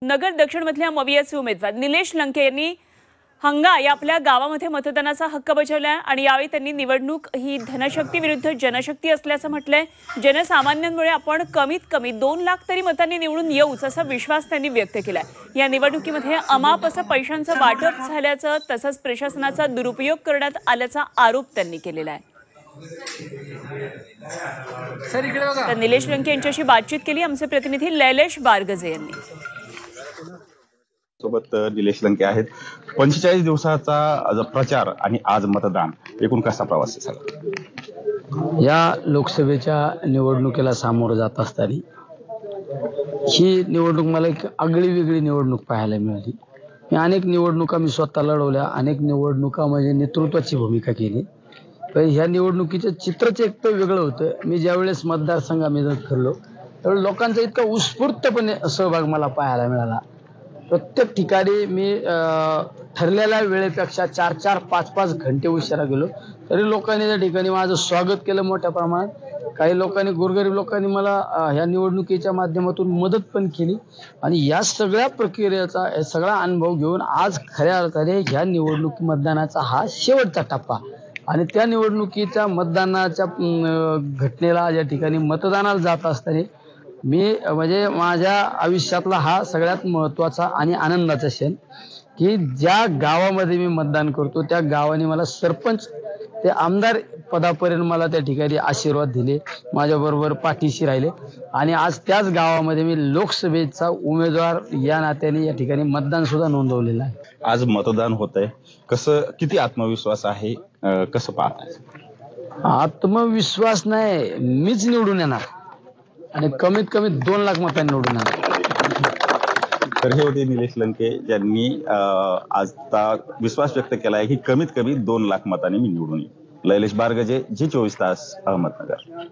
नगर दक्षिणमधल्या मवियाचे उमेदवार निलेश लंके यांनी हंगा या आपल्या गावामध्ये मतदानाचा हक्क बजावला आणि यावेळी त्यांनी निवडणूक ही धनशक्ती विरुद्ध जनशक्ती असल्याचं म्हटलंय। जनसामान्यांमुळे आपण कमीत कमी 2 लाख तरी मतांनी निवडून येऊच असा विश्वास त्यांनी व्यक्त केलाय। या निवडणुकीमध्ये अमाप असं पैशांचं वाटप झाल्याचं तसंच प्रशासनाचा दुरुपयोग करण्यात आल्याचा आरोप त्यांनी केलेला आहे। तर निलेश लंके यांच्याशी बातचीत केली आमचे प्रतिनिधी लैलेश बारगजे यांनी। सोबत निलेश लंके आहेत। 45 दिवसाचा प्रचार आणि आज मतदान, एकूण कसा प्रवास झाला? या लोकसभेच्या निवडणुकीला सामोरं जात असताना ही निवडणूक मला एक आगळी वेगळी निवडणूक पाहायला मिळाली। मी अनेक निवडणुका स्वतः लढवल्या, अनेक निवडणुका म्हणजे नेतृत्वाची भूमिका केली, पण ह्या निवडणुकीचं चित्रच एक तर वेगळं होतं। मी ज्यावेळेस मतदारसंघामध्ये फिरलो त्यावेळी लोकांचा इतका उत्स्फूर्तपणे सहभाग मला पाहायला मिळाला। प्रत्येक ठिकाणी मी ठरलेल्या वेळेपेक्षा 4-4, 5-5 घंटे उशिरा गेलो तरी लोकांनी त्या ठिकाणी माझं स्वागत केलं मोठ्या प्रमाणात। काही लोकांनी, गोरगरीब लोकांनी मला ह्या निवडणुकीच्या माध्यमातून मदत पण केली आणि या सगळ्या प्रक्रियेचा सगळा अनुभव घेऊन आज खऱ्या अर्थाने ह्या निवडणूक मतदानाचा हा शेवटचा टप्पा आणि त्या निवडणुकीच्या मतदानाच्या घटनेला या ठिकाणी मतदानाला जात असताना मी म्हणजे माझ्या आयुष्यातला हा सगळ्यात महत्त्वाचा आणि आनंदाचा क्षण की ज्या गावामध्ये मी मतदान करतो त्या गावाने मला सरपंच ते आमदार पदापर्यंत मला त्या ठिकाणी आशीर्वाद दिले, माझ्याबरोबर पाठीशी राहिले आणि आज त्याच गावामध्ये मी लोकसभेचा उमेदवार या नात्याने या ठिकाणी मतदान सुद्धा नोंदवलेलं आहे। आज मतदान होतंय, कसं, किती आत्मविश्वास आहे, कसं पाहताय? आत्मविश्वास नाही, मीच निवडून येणार आणि कमीत कमी 2 लाख मतांनी निवडून येणार। तर हे होते निलेश लंके ज्यांनी आता विश्वास व्यक्त केला आहे की कमीत कमी 2 लाख मतांनी मी निवडून येईन। लैलेश बारगजे, जी 24 तास, अहमदनगर।